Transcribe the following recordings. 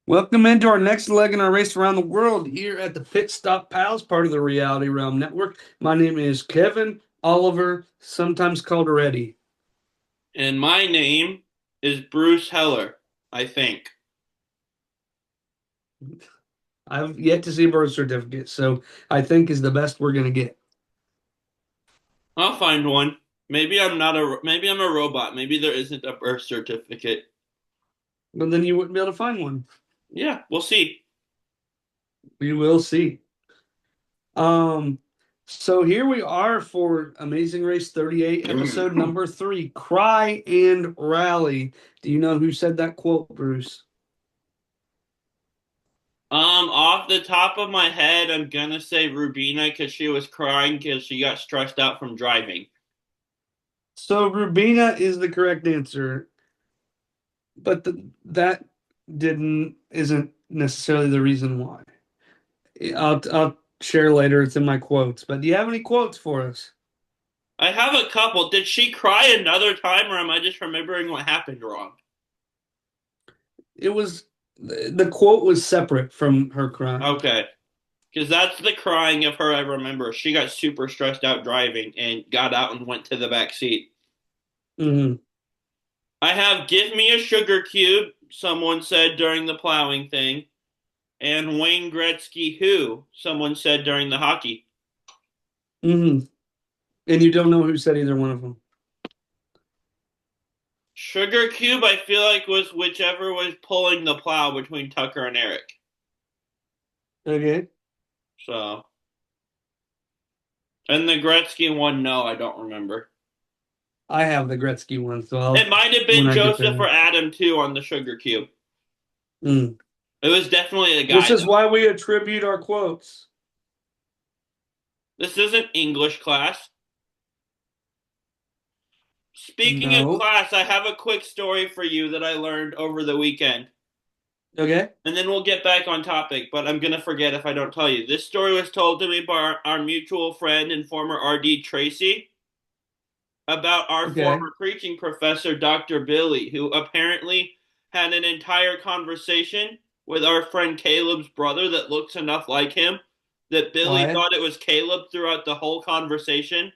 Welcome into our next leg in our race around the world here at the Pitstop Pals, part of the Reality Realm Network. My name is Kevin Oliver, sometimes called Reddy. And my name is Bruce Heller, I think. I've yet to see a birth certificate, so I think is the best we're going to get. I'll find one. Maybe I'm a robot. Maybe there isn't a birth certificate. But then you wouldn't be able to find one. Yeah, we'll see. We will see. Um, so here we are for Amazing Race 38, episode number 3, Cry and Rally. Do you know who said that quote, Bruce? Off the top of my head, I'm gonna say Rubina because she was crying because she got stressed out from driving. So Rubina is the correct answer. But that didn't isn't necessarily the reason why. I'll share later. It's in my quotes. But do you have any quotes for us? I have a couple. Did she cry another time, or am I just remembering what happened wrong? It was the quote was separate from her crying. Okay, because that's the crying of her I remember. She got super stressed out driving and got out and went to the back seat. Hmm. I have "Give me a sugar cube," someone said during the plowing thing, and "Wayne Gretzky Who," someone said during the hockey. Hmm. And you don't know who said either one of them. Sugar cube, I feel like was whichever was pulling the plow between Tucker and Eric. Okay. So, and the Gretzky one, no, I don't remember. I have the Gretzky one, so It I'll might have when been I get Joseph or there. Adam too on the sugar cube. Mm. It was definitely a This guy is though. why we attribute our quotes. This isn't English class. Speaking of No. class, I have a quick story for you that I learned over the weekend. Okay. And then we'll get back on topic, but I'm going to forget if I don't tell you. This story was told to me by our mutual friend and former RD Tracy about our Okay. former preaching professor, Dr. Billy, who apparently had an entire conversation with our friend Caleb's brother that looks enough like him that Billy Wyatt. thought it was Caleb throughout the whole conversation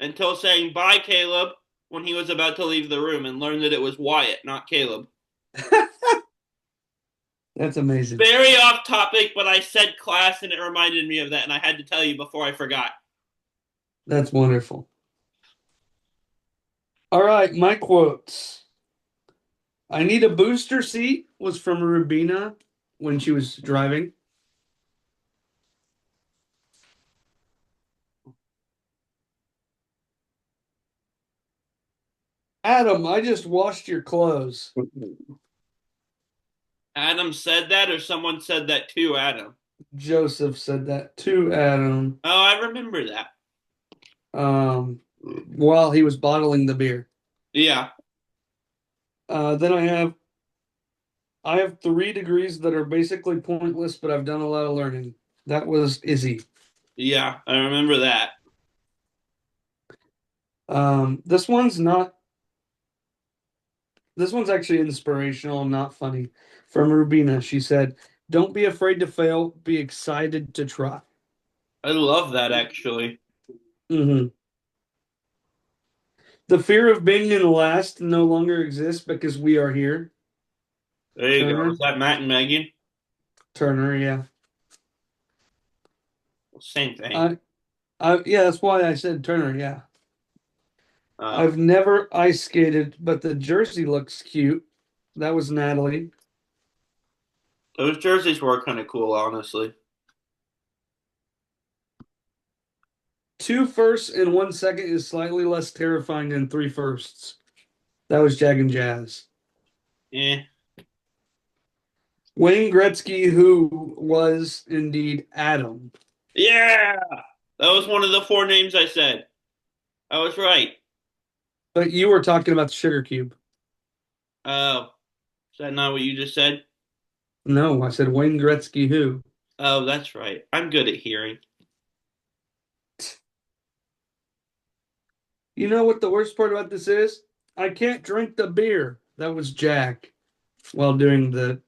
until saying bye, Caleb, when he was about to leave the room and learned that it was Wyatt, not Caleb. That's amazing. Very off topic, but I said class and it reminded me of that, and I had to tell you before I forgot. That's wonderful. All right, my quotes. I need a booster seat was from Rubina when she was driving. Adam, I just washed your clothes. Adam said that, or someone said that to Adam. Joseph said that to Adam Oh, I remember that. um, while he was bottling the beer. Yeah, Then I have 3 degrees that are basically pointless, but I've done a lot of learning. That was Izzy. yeah, I remember that. This one's not. This one's actually inspirational, not funny. From Rubina, she said, "Don't be afraid to fail. Be excited to try." I love that actually. Hmm. The fear of being in last no longer exists because we are here. There you go. Is Turner, that Matt and Megan? Turner, yeah. Same thing. I, yeah, that's why I said Turner, yeah. Uh, I've never ice skated, but the jersey looks cute. That was Natalie. those jerseys were kind of cool, honestly. 2 firsts and 1 second is slightly less terrifying than 3 firsts. That was Jag and Jazz. Eh. Wayne Gretzky, who was indeed Adam. Yeah, that was one of the four names I said. I was right. But you were talking about the sugar cube. Oh, is that not what you just said? No, I said Wayne Gretzky, who. Oh, that's right. I'm good at hearing. You know what the worst part about this is? I can't drink the beer. That was Jack while doing the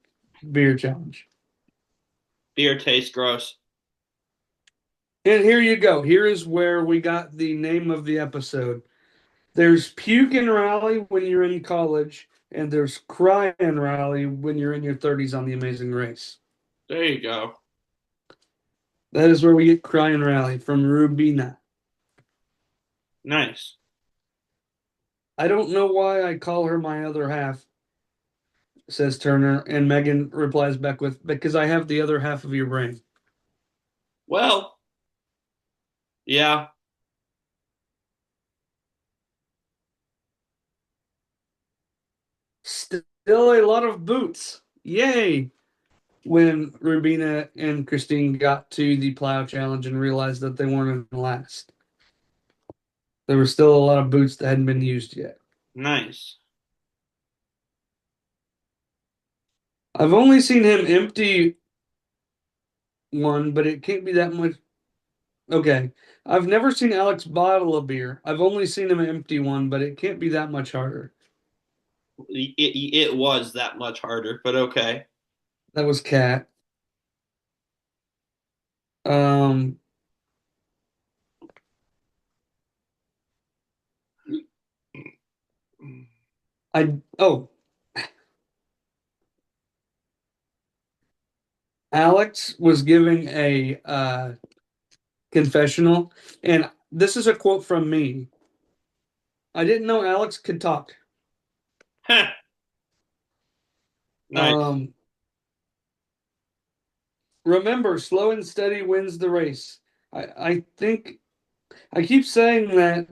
beer challenge. Beer tastes gross. And here you go. Here is where we got the name of the episode. There's puke and rally when you're in college, and there's cry and rally when you're in your 30s on The Amazing Race. There you go. That is where we get cry and rally from Rubina. Nice. I don't know why I call her my other half, says Turner, and Megan replies back with, because I have the other half of your brain. Well, yeah. Still a lot of boots. Yay! When Rubina and Christine got to the plow challenge and realized that they weren't in last. There were still a lot of boots that hadn't been used yet. Nice. I've only seen him empty one, but it can't be that much. Okay. I've never seen Alex bottle a beer. I've only seen him empty one, but it can't be that much harder. It was that much harder, but okay. That was Cat. Um, oh, Alex was giving a confessional, and this is a quote from me. I didn't know Alex could talk. Nice. Um, remember, slow and steady wins the race. I think I keep saying that,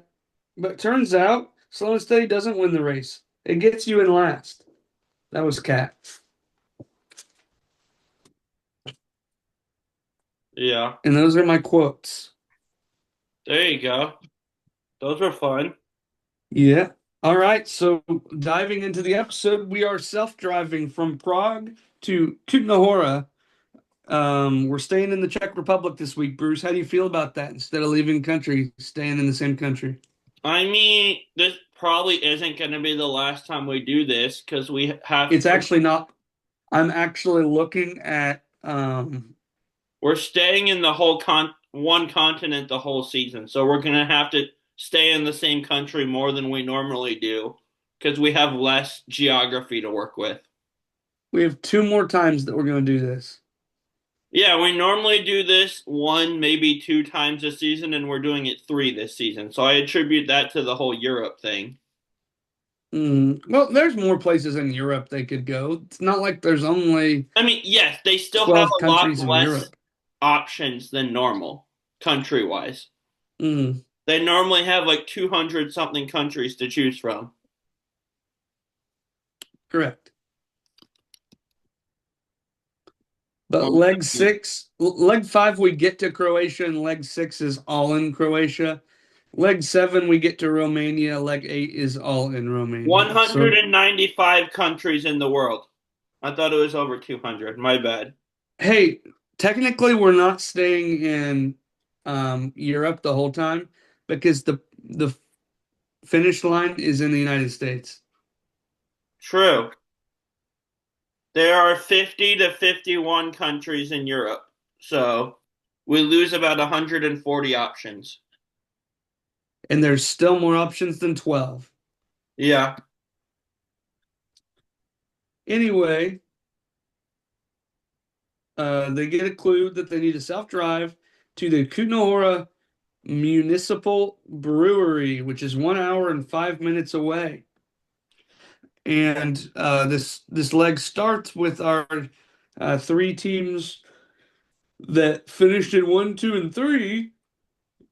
but turns out slow and steady doesn't win the race. It gets you in last. That was Cat. Yeah. And those are my quotes. There you go. Those were fun. Yeah. All right. So diving into the episode, we are self-driving from Prague to Kutna Hora. We're staying in the Czech Republic this week, Bruce. How do you feel about that? Instead of leaving country, staying in the same country. I mean, this probably isn't going to be the last time we do this because we have It's actually not. I'm actually looking at we're staying in the whole one continent the whole season. So we're going to have to stay in the same country more than we normally do because we have less geography to work with. we have two more times that we're going to do this. Yeah, we normally do this one, maybe two times a season, and we're doing it three this season. So I attribute that to the whole Europe thing. Well, there's more places in Europe they could go. It's not like there's only I mean, yes, they still have 12 a lot countries in less Europe. options than normal, country wise. Mm, They normally have like 200 something countries to choose from. correct. But Um, leg five, we get to Croatia, and leg six is all in Croatia. Leg seven, we get to Romania. Leg eight is all in Romania. So, 195 countries in the world. I thought it was over 200. My bad. hey, technically, we're not staying in Europe the whole time because the finish line is in the United States. True. There are 50 to 51 countries in Europe. So we lose about 140 options. And there's still more options than 12. Yeah. Anyway, they get a clue that they need to self-drive to the Kutna Hora Municipal Brewery, which is 1 hour and 5 minutes away. And this leg starts with our three teams that finished in one, two, and three,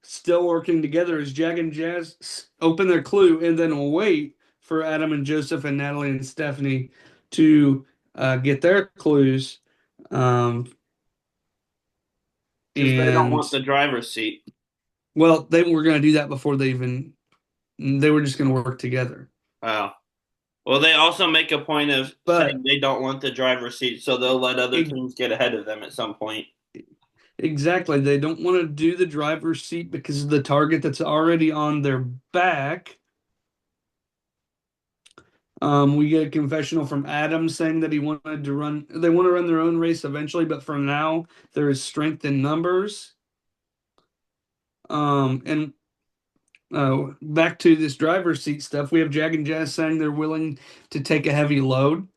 still working together as Jag and Jazz open their clue and then wait for Adam and Joseph and Natalie and Stephanie to get their clues. Um, Because they don't and want the driver's seat. well, they were going to do that before they were just going to work together. Oh. Well, they also make a point of saying But they don't want the driver's seat, so they'll let other it, teams get ahead of them at some point. exactly, they don't want to do the driver's seat because of the target that's already on their back. We get a confessional from Adam saying that they want to run their own race eventually, but for now, there is strength in numbers. And back to this driver's seat stuff, we have Jag and Jazz saying they're willing to take a heavy load.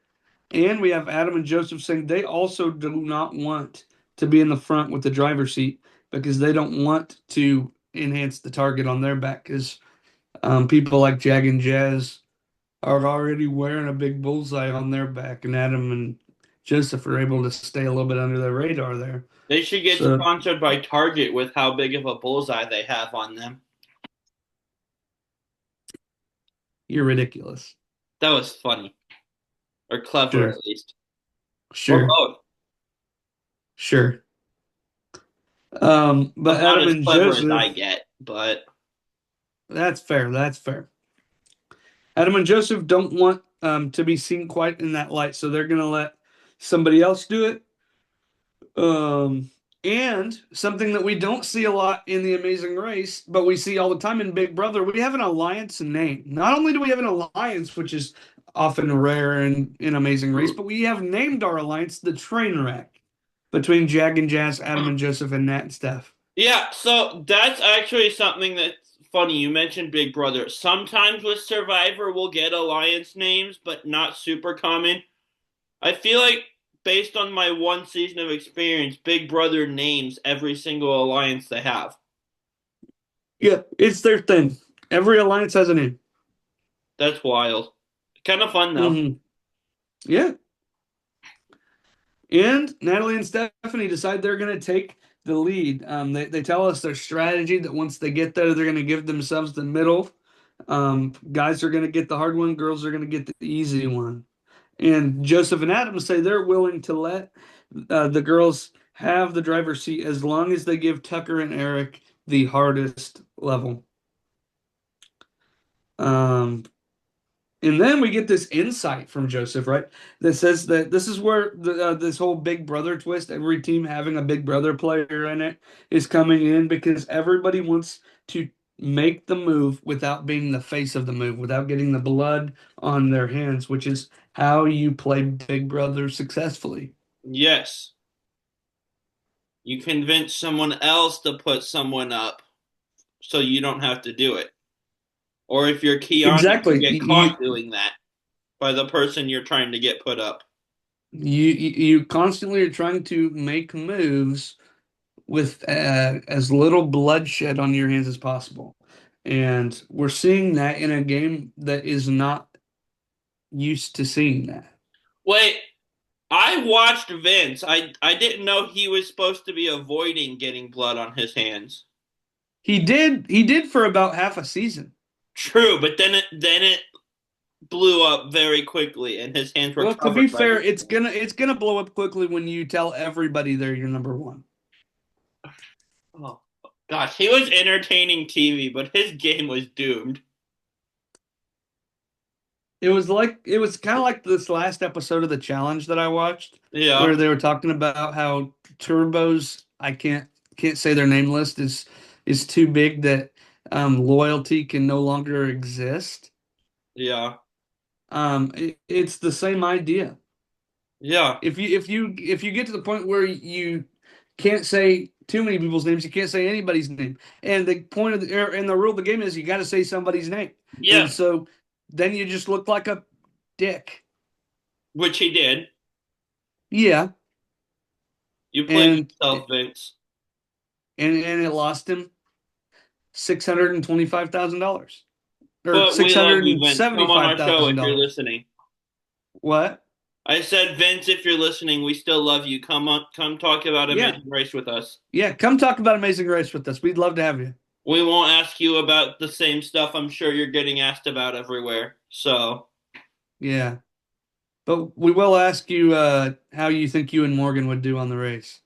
And we have Adam and Joseph saying they also do not want to be in the front with the driver's seat because they don't want to enhance the target on their back because people like Jag and Jazz are already wearing a big bullseye on their back, and Adam and Joseph are able to stay a little bit under the radar there. They should get So sponsored by Target with how big of a bullseye they have on them. you're ridiculous. That was funny. Or clever, Sure, at least. Or sure, both. sure. But About Adam as and clever as I Joseph, get, but that's fair. That's fair. Adam and Joseph don't want to be seen quite in that light, so they're going to let somebody else do it. Um, and something that we don't see a lot in The Amazing Race, but we see all the time in Big Brother, we have an alliance name. Not only do we have an alliance, which is often rare in Amazing Race, but we have named our alliance the Trainwreck between Jag and Jazz, Adam and Joseph, and Nat and Steph. yeah, so that's actually something that's funny. You mentioned Big Brother. Sometimes with Survivor, we'll get alliance names, but not super common. I feel like, based on my one season of experience, Big Brother names every single alliance they have. Yeah, it's their thing. Every alliance has a name. That's wild. Kind of fun, though. Yeah. And Natalie and Stephanie decide they're going to take the lead. They tell us their strategy that once they get there, they're going to give themselves the middle. Guys are going to get the hard one, girls are going to get the easy one. And Joseph and Adam say they're willing to let the girls have the driver's seat as long as they give Tucker and Eric the hardest level. Um, And then we get this insight from Joseph, right? That says that this is where this whole Big Brother twist, every team having a Big Brother player in it, is coming in because everybody wants to make the move without being the face of the move, without getting the blood on their hands, which is how you play Big Brother successfully. Yes. You convince someone else to put someone up so you don't have to do it. Or if you're Keanu, you Exactly. get caught doing that by the person you're trying to get put up. You constantly are trying to make moves with as little bloodshed on your hands as possible. And we're seeing that in a game that is not used to seeing that. Wait, I watched Vince. I didn't know he was supposed to be avoiding getting blood on his hands. He did for about half a season. True, but then it blew up very quickly and his hands were Well, to be covered by fair, blood. it's gonna blow up quickly when you tell everybody they're your number one. Oh gosh, he was entertaining TV, but his game was doomed. It was kind of like this last episode of the challenge that I watched, where Yeah, they were talking about how Turbo's I can't say their name list is too big that loyalty can no longer exist. yeah, It's the same idea. yeah, If you get to the point where you can't say too many people's names, you can't say anybody's name. And the point of and the rule of the game is you got to say somebody's name. And yeah. so then you just look like a dick. Which he did. Yeah, You played and yourself, Vince. and it lost him $625,000 or But we six love hundred you, and Vince. Come on seventy-five our show thousand if you're dollars. listening. What? I said, Vince, if you're listening, we still love you. Come on, come talk about Yeah, Amazing Race with us. yeah. Come talk about Amazing Race with us. We'd love to have you. We won't ask you about the same stuff I'm sure you're getting asked about everywhere. So Yeah, but we will ask you how you think you and Morgan would do on the race.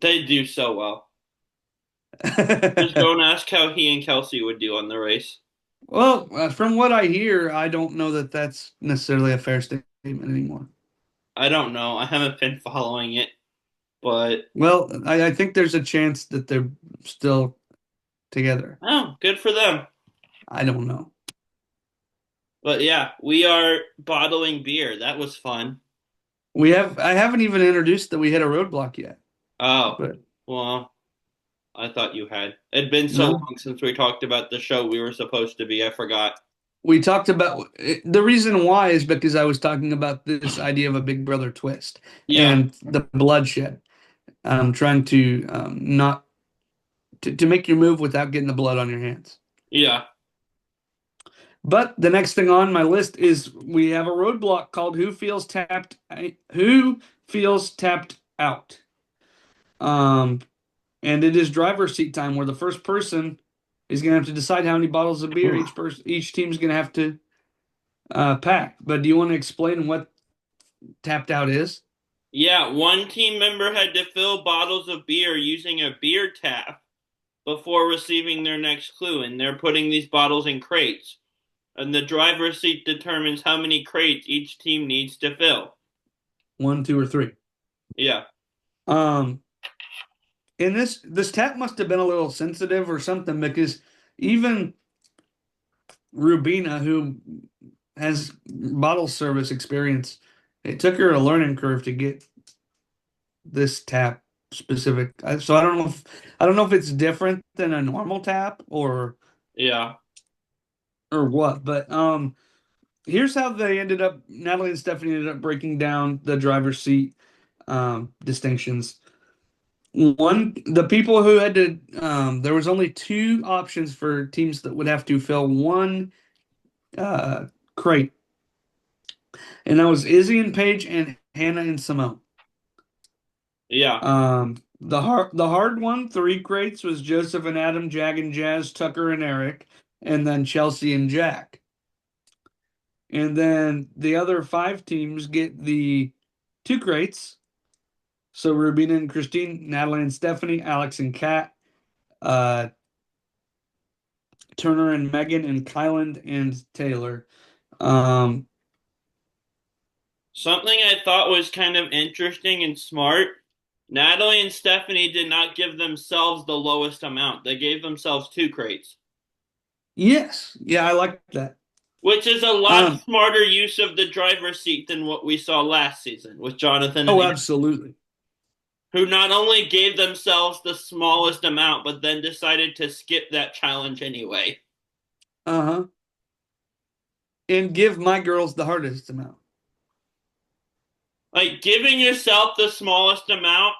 they do so well. Just don't ask how he and Kelsey would do on the race. Well, from what I hear, I don't know that that's necessarily a fair statement anymore. I don't know. I haven't been following it, but Well, I think there's a chance that they're still together. oh, good for them. I don't know. But yeah, we are bottling beer. That was fun. I haven't even introduced that we hit a roadblock yet, Oh, but well, I thought you had. It'd been so no. long since we talked about the show we were supposed to be. I forgot. We talked about the reason why is because I was talking about this idea of a Big Brother twist Yeah, and the bloodshed. Trying to not to make your move without getting the blood on your hands. yeah. But the next thing on my list is we have a roadblock called Who feels tapped out. Um, and it is driver's seat time where the first person is going to have to decide how many bottles of beer each team's going to have to pack. But do you want to explain what tapped out is? Yeah, one team member had to fill bottles of beer using a beer tap before receiving their next clue, and they're putting these bottles in crates. And the driver's seat determines how many crates each team needs to fill. One, two, or three. Yeah, Um, and this tap must have been a little sensitive or something because even Rubina, who has bottle service experience, it took her a learning curve to get this tap specific. So I don't know if it's different than a normal tap yeah. or what, but here's how they ended up. Natalie and Stephanie ended up breaking down the driver's seat distinctions. One, the people who had to, there was only two options for teams that would have to fill one uh, crate, and that was Izzy and Paige and Hannah and Simone. Yeah. The hard one, three crates, was Joseph and Adam, Jag and Jazz, Tucker and Eric, and then Chelsea and Jack. And then the other five teams get the two crates. So Rubina and Christine, Natalie and Stephanie, Alex and Kat, uh, Turner and Megan, and Kyland and Taylor. Um, Something I thought was kind of interesting and smart. Natalie and Stephanie did not give themselves the lowest amount. They gave themselves two crates, yes, yeah, I like that. which is a lot Um, smarter use of the driver's seat than what we saw last season with Jonathan and oh, Ann, absolutely. who not only gave themselves the smallest amount, but then decided to skip that challenge anyway. Uh-huh. And give my girls the hardest amount. Like giving yourself the smallest amount,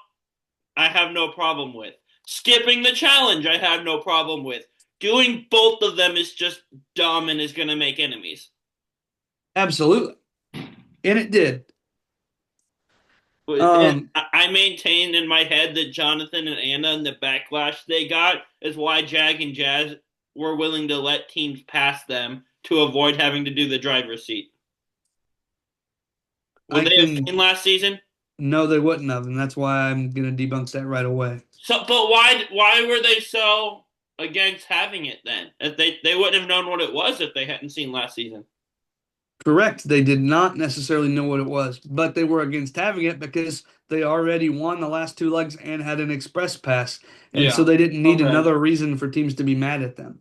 I have no problem with. Skipping the challenge, I have no problem with. Doing both of them is just dumb and is going to make enemies. Absolutely. And it did. And Um, I maintain in my head that Jonathan and Anna and the backlash they got is why Jag and Jazz were willing to let teams pass them to avoid having to do the driver's seat. Would I they have can seen last season? No, they wouldn't have, and that's why I'm gonna debunk that right away. So, but why were they so against having it then? If they wouldn't have known what it was if they hadn't seen last season. Correct. They did not necessarily know what it was, but they were against having it because they already won the last two legs and had an express pass. And so Yeah. they didn't need Okay. another reason for teams to be mad at them.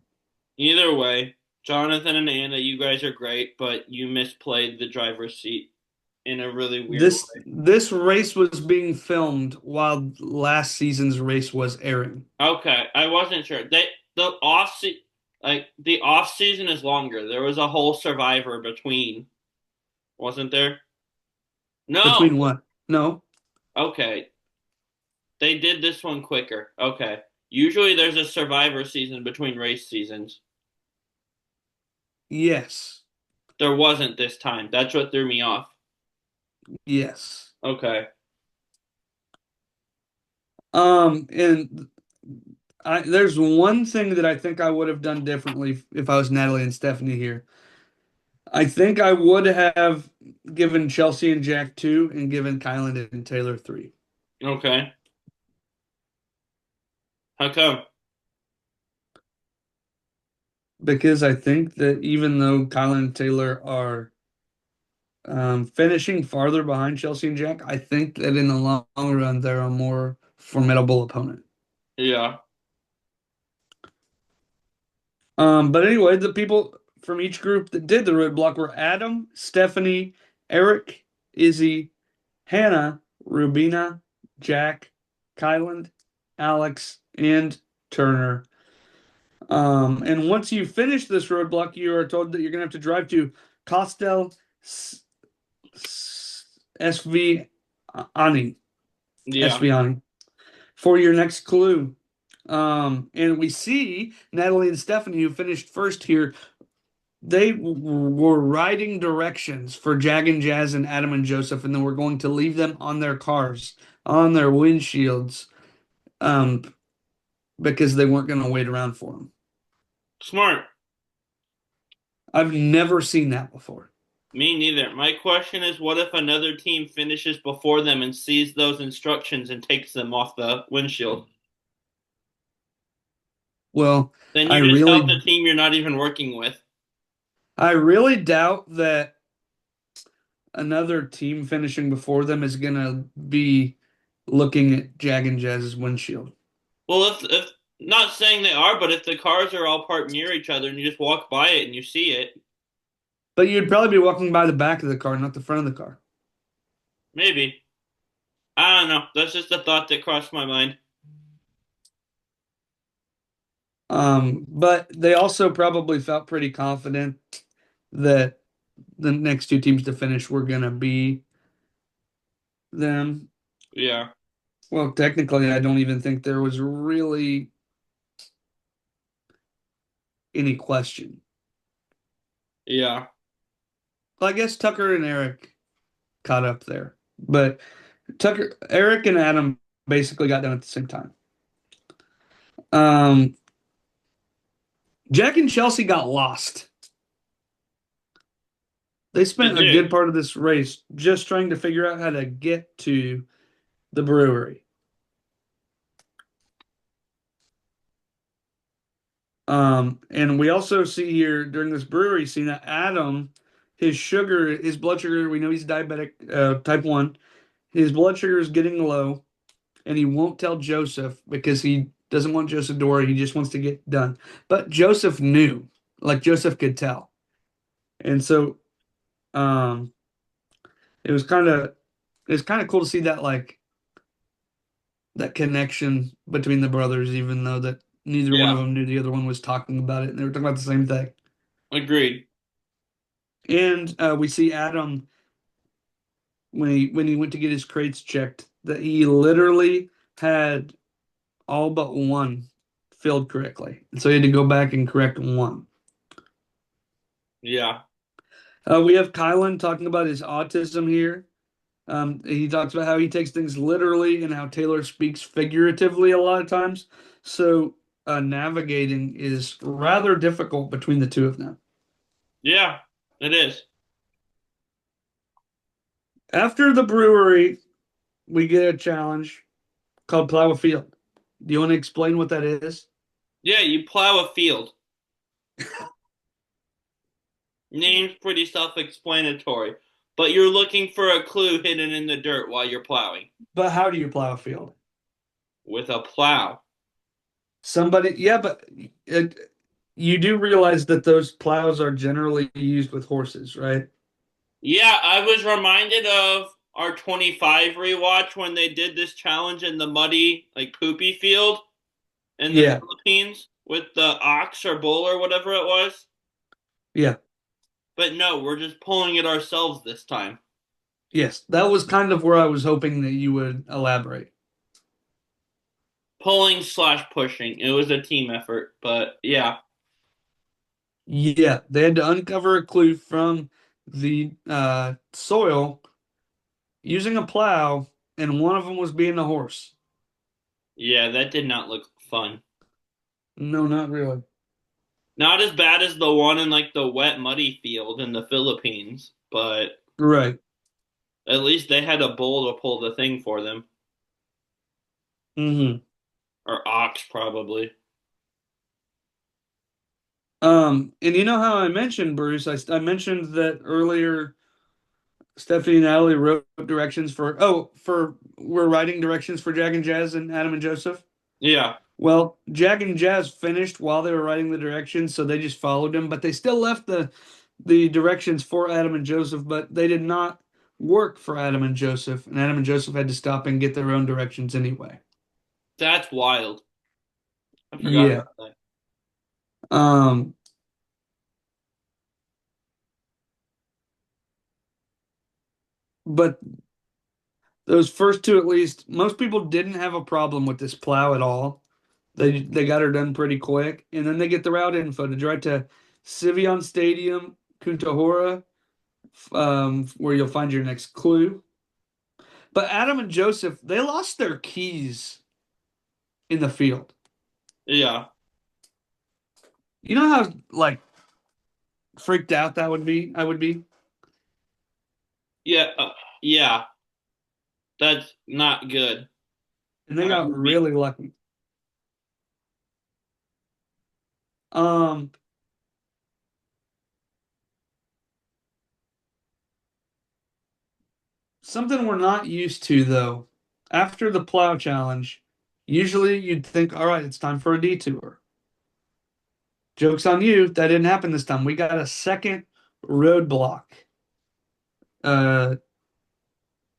Either way, Jonathan and Anna, you guys are great, but you misplayed the driver's seat in a really weird way. This race was being filmed while last season's race was airing. Okay, I wasn't sure. The off season is longer. There was a whole Survivor between, wasn't there? No. Between what? No. Okay, they did this one quicker. Okay. Usually there's a Survivor season between race seasons. Yes. There wasn't this time. That's what threw me off. Yes. Okay. And there's one thing that I think I would have done differently if I was Natalie and Stephanie here. I think I would have given Chelsea and Jack two and given Kylan and Taylor three Okay. How come? because I think that even though Kylan and Taylor are finishing farther behind Chelsea and Jack, I think that in the long run they're a more formidable opponent. Yeah. But anyway, the people from each group that did the roadblock were Adam, Stephanie, Eric, Izzy, Hannah, Rubina, Jack, Kyland, Alex, and Turner. And once you finish this roadblock, you are told that you're going to have to drive to Costel SV Ani, Yeah. SV Ani for your next clue. And we see Natalie and Stephanie, who finished first here, they were writing directions for Jag and Jazz and Adam and Joseph, and then we're going to leave them on their cars, on their windshields, um, because they weren't going to wait around for them. Smart. I've never seen that before. Me neither. My question is, what if another team finishes before them and sees those instructions and takes them off the windshield? Well, Then I you just help really, the team you're not even working with. I really doubt that another team finishing before them is going to be looking at Jag and Jazz's windshield. Well, if not saying they are, but if the cars are all parked near each other and you just walk by it and you see it, But you'd probably be walking by the back of the car, not the front of the car. maybe. I don't know. That's just a thought that crossed my mind. But they also probably felt pretty confident that the next two teams to finish were going to be them. Yeah. Well, technically, I don't even think there was really any question. Yeah. Well, I guess Tucker and Eric caught up there, but Eric and Adam basically got done at the same time. Um, Jack and Chelsea got lost. They They spent a good did. part of this race just trying to figure out how to get to the brewery. And we also see here during this brewery scene that Adam, his blood sugar, we know he's diabetic, type 1. His blood sugar is getting low, and he won't tell Joseph because he doesn't want Joseph to worry. He just wants to get done. But Joseph knew, like Joseph could tell. And so um, it was kind of cool to see that like that connection between the brothers, even though that neither one of Yeah. them knew the other one was talking about it, and they were talking about the same thing. Agreed. And we see Adam when he went to get his crates checked that he literally had all but one filled correctly, and so he had to go back and correct one. Yeah. We have Kylan talking about his autism here. He talks about how he takes things literally and how Taylor speaks figuratively a lot of times. So navigating is rather difficult between the two of them. Yeah. It is. After the brewery, we get a challenge called Plow a Field. Do you want to explain what that is? Yeah, you plow a field. Name's pretty self-explanatory, but you're looking for a clue hidden in the dirt while you're plowing But how do you plow a field? with a plow. Somebody, yeah, but you do realize that those plows are generally used with horses, right? Yeah, I was reminded of our 25 rewatch when they did this challenge in the muddy, like poopy field in the Yeah, Philippines with the ox or bull or whatever it was. yeah, But no, we're just pulling it ourselves this time. yes. That was kind of where I was hoping that you would elaborate. Pulling slash pushing. It was a team effort, but yeah, Yeah, they had to uncover a clue from the soil using a plow, and one of them was being a horse. yeah, that did not look fun. No, not really. Not as bad as the one in like the wet, muddy field in the Philippines, but Right. at least they had a bull to pull the thing for them, hmm or ox probably. And you know how I mentioned Bruce? I mentioned that earlier. Stephanie and Natalie wrote directions for we're writing directions for Jag and Jazz and Adam and Joseph. Yeah, Well, Jag and Jazz finished while they were writing the directions, so they just followed him, but they still left the directions for Adam and Joseph, but they did not work for Adam and Joseph, and Adam and Joseph had to stop and get their own directions anyway. That's wild. I forgot Yeah. about that. Um, but those first two at least, most people didn't have a problem with this plow at all. They got her done pretty quick, and then they get the route info to drive to Sivion Stadium, Kutna Hora, where you'll find your next clue. But Adam and Joseph, they lost their keys in the field. Yeah. You know how like freaked out that would be? I would be. Yeah. Yeah. That's not good. And they I got would be. really lucky. Um, Something we're not used to though. After the plow challenge, usually you'd think, all right, it's time for a detour. Joke's on you, that didn't happen this time. We got a second roadblock uh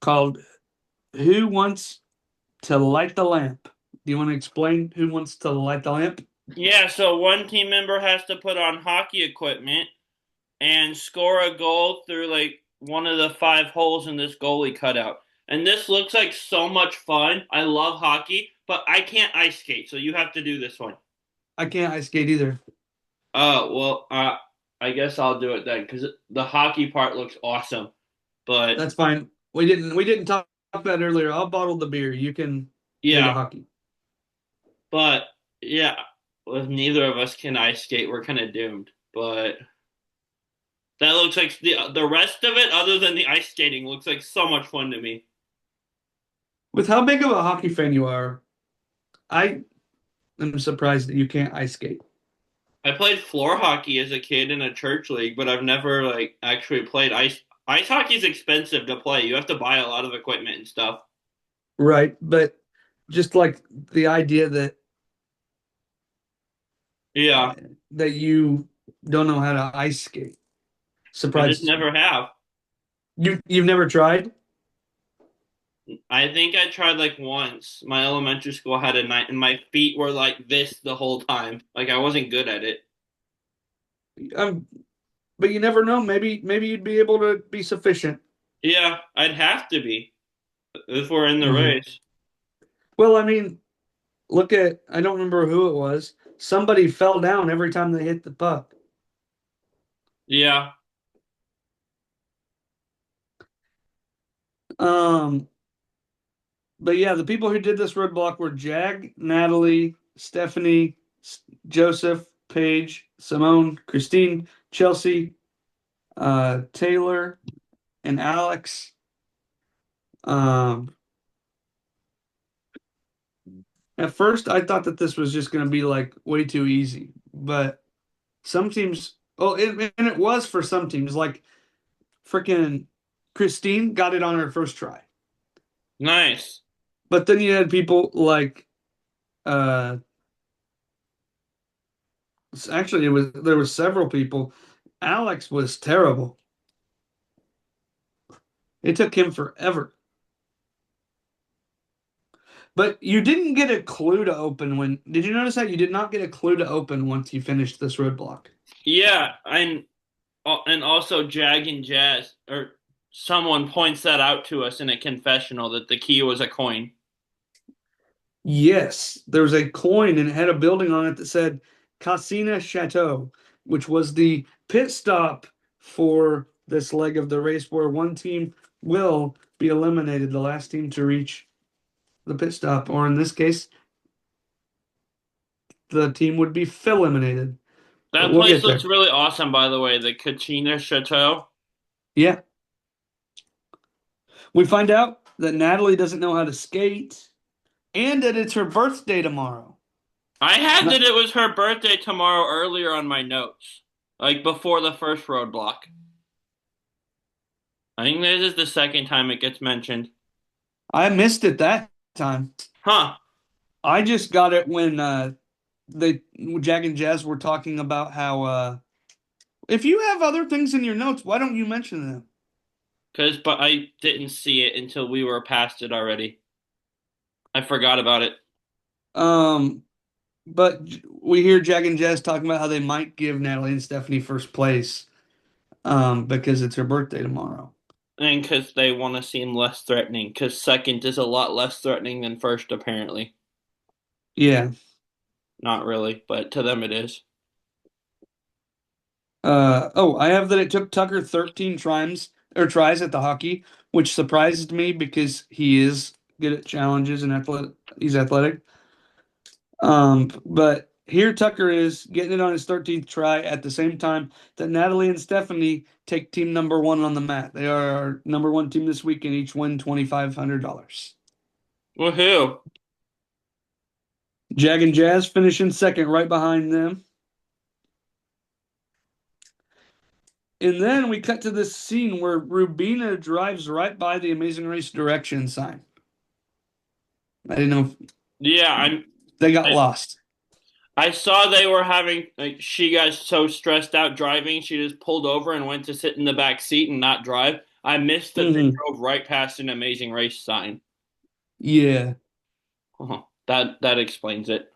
called Who Wants to Light the Lamp? Do you want to explain who wants to light the lamp? Yeah, so one team member has to put on hockey equipment and score a goal through like one of the five holes in this goalie cutout. And this looks like so much fun. I love hockey, but I can't ice skate, so you have to do this one. I can't ice skate either. Well, I guess I'll do it then because the hockey part looks awesome. But That's fine. We didn't talk about it earlier. I'll bottle the beer. You can do the yeah, hockey. but yeah, if neither of us can ice skate, we're kind of doomed. But that looks like the rest of it, other than the ice skating, looks like so much fun to me. With how big of a hockey fan you are, I am surprised that you can't ice skate. I played floor hockey as a kid in a church league, but I've never like actually played ice. Ice hockey is expensive to play. You have to buy a lot of equipment and stuff. Right, but just like the idea that Yeah, that you don't know how to ice skate I just surprises me. never have. You've never tried? I think I tried like once. My elementary school had a night, and my feet were like this the whole time. Like I wasn't good at it. Um, but you never know. Maybe you'd be able to be sufficient. Yeah, I'd have to be if we're in the Mhm. race. Well, I mean, look at I don't remember who it was. Somebody fell down every time they hit the puck. Yeah, Um, but yeah, the people who did this roadblock were Jag, Natalie, Stephanie, Joseph, Paige, Simone, Christine, Chelsea, Taylor, and Alex. Um, at first, I thought that this was just going to be like way too easy, but some teams, oh, and it was for some teams. Like freaking Christine got it on her first try, nice. but then you had people like, uh, actually, it was there were several people. Alex was terrible. It took him forever. But you didn't get a clue to open when. Did you notice that you did not get a clue to open once you finished this roadblock? Yeah, and also Jag and Jazz or someone points that out to us in a confessional that the key was a coin. Yes, there was a coin and it had a building on it that said Casina Chateau, which was the pit stop for this leg of the race where one team will be eliminated, the last team to reach the pit stop, or in this case, the team would be eliminated. But That we'll place get looks there. really awesome, by the way, the Kutna Chateau. Yeah. We find out that Natalie doesn't know how to skate and that it's her birthday tomorrow. I had Not, that it was her birthday tomorrow earlier on my notes, like before the first roadblock. I think this is the second time it gets mentioned. I missed it that time. Huh. I just got it when they Jack and Jazz were talking about how if you have other things in your notes, why don't you mention them? But I didn't see it until we were past it already. I forgot about it. Um, but we hear Jack and Jazz talking about how they might give Natalie and Stephanie first place because it's her birthday tomorrow. And because they want to seem less threatening, because second is a lot less threatening than first, apparently. Yeah. Not really, but to them it is. Oh, I have that it took Tucker 13 tries at the hockey, which surprised me because he is good at challenges and athletic. He's athletic. But here Tucker is getting it on his 13th try at the same time that Natalie and Stephanie take team number one on the mat. They are our number one team this week and each win $2,500. Woohoo! Jag and Jazz finishing second right behind them. And then we cut to this scene where Rubina drives right by the Amazing Race direction sign. I didn't know if Yeah, I'm. they got I, lost. I saw they were having like she got so stressed out driving, she just pulled over and went to sit in the back seat and not drive. I missed that they Hmm. drove right past an Amazing Race sign. Yeah. That explains it.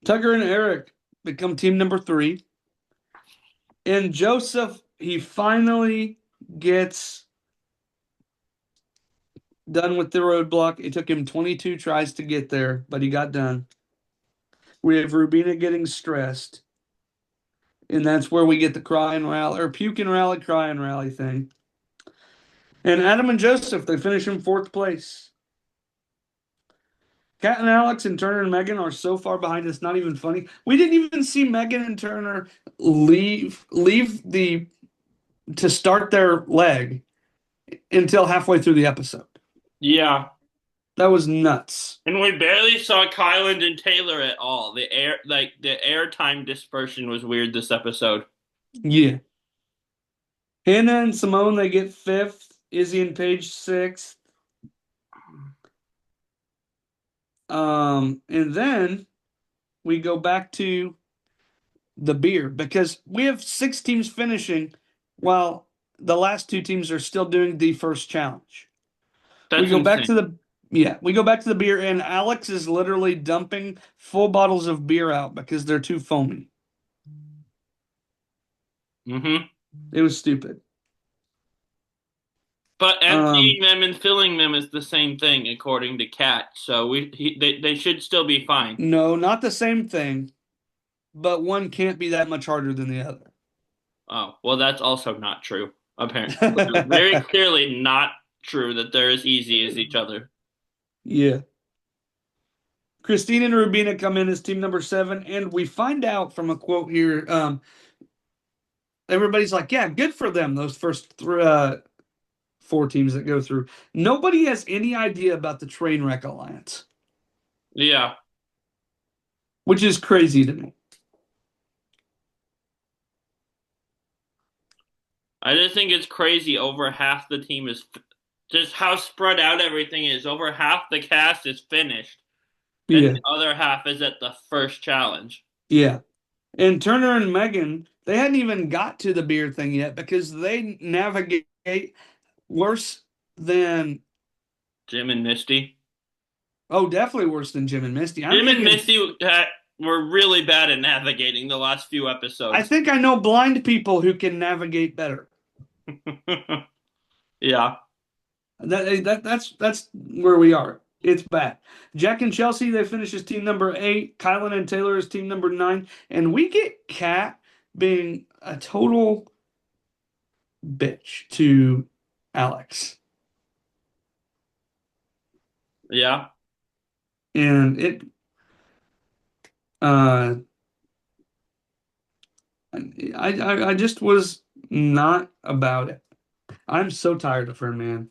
Tucker and Eric become team number three. And Joseph, he finally gets done with the roadblock. It took him 22 tries to get there, but he got done. We have Rubina getting stressed. And that's where we get the cry and rally, or puke and rally, cry and rally thing. And Adam and Joseph, they finish in fourth place. Kat and Alex and Turner and Megan are so far behind, it's not even funny. We didn't even see Megan and Turner leave the to start their leg until halfway through the episode. Yeah, That was nuts. and we barely saw Kyland and Taylor at all. The airtime dispersion was weird this episode. Yeah. Hannah and Simone, they get fifth. Izzy and Paige sixth. And then we go back to the beer because we have six teams finishing while the last two teams are still doing the first challenge. We That's go back insane. to the Yeah, we go back to the beer and Alex is literally dumping full bottles of beer out because they're too foamy. Hmm. It was stupid. But Um, emptying them and filling them is the same thing, according to Kat. So they should still be fine. no, not the same thing, but one can't be that much harder than the other. Oh, well, that's also not true. Apparently, very clearly not true that they're as easy as each other. Yeah. Christine and Rubina come in as team number seven, and we find out from a quote here. Everybody's like, "Yeah, good for them." Those first four teams that go through. Nobody has any idea about the Trainwreck Alliance, Yeah, which is crazy to me. I just think it's crazy. Over half the team is just how spread out everything is. Over half the cast is finished, and Yeah, the other half is at the first challenge. yeah. And Turner and Megan, they hadn't even got to the beer thing yet because they navigate worse than, Jim and Misty. oh, definitely worse than Jim and Misty. I'm Jim and thinking, Misty were really bad at navigating the last few I episodes. think I know blind people who can navigate better. Yeah. That's where we are. It's bad. Jack and Chelsea, they finish as team number eight. Kylan and Taylor is team number nine. And we get Kat being a total bitch to Alex. Yeah. And it uh I just was not about it. I'm so tired of her, man.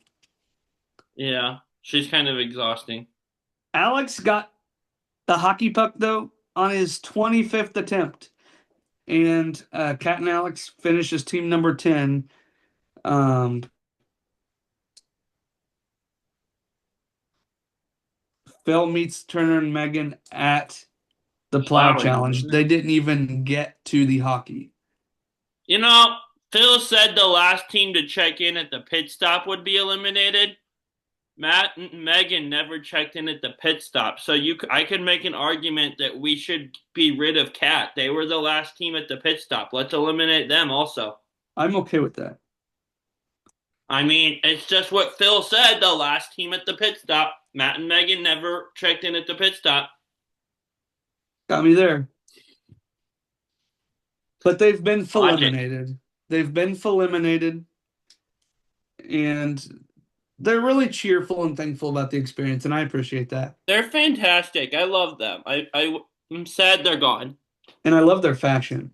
Yeah. She's kind of exhausting. Alex got the hockey puck though on his 25th attempt. And Kat and Alex finishes team number 10. Um, Phil meets Turner and Megan at the plow Plowing, challenge. wasn't it? They didn't even get to the hockey. You know, Phil said the last team to check in at the pit stop would be eliminated. Matt and Megan never checked in at the pit stop, so I could make an argument that we should be rid of Cat. They were the last team at the pit stop. Let's eliminate them also. I'm okay with that. I mean, it's just what Phil said, the last team at the pit stop. Matt and Megan never checked in at the pit stop. Got me there. But they've been Logic. eliminated. They've been eliminated, and they're really cheerful and thankful about the experience, and I appreciate that. They're fantastic. I love them. I'm sad they're gone. And I love their fashion.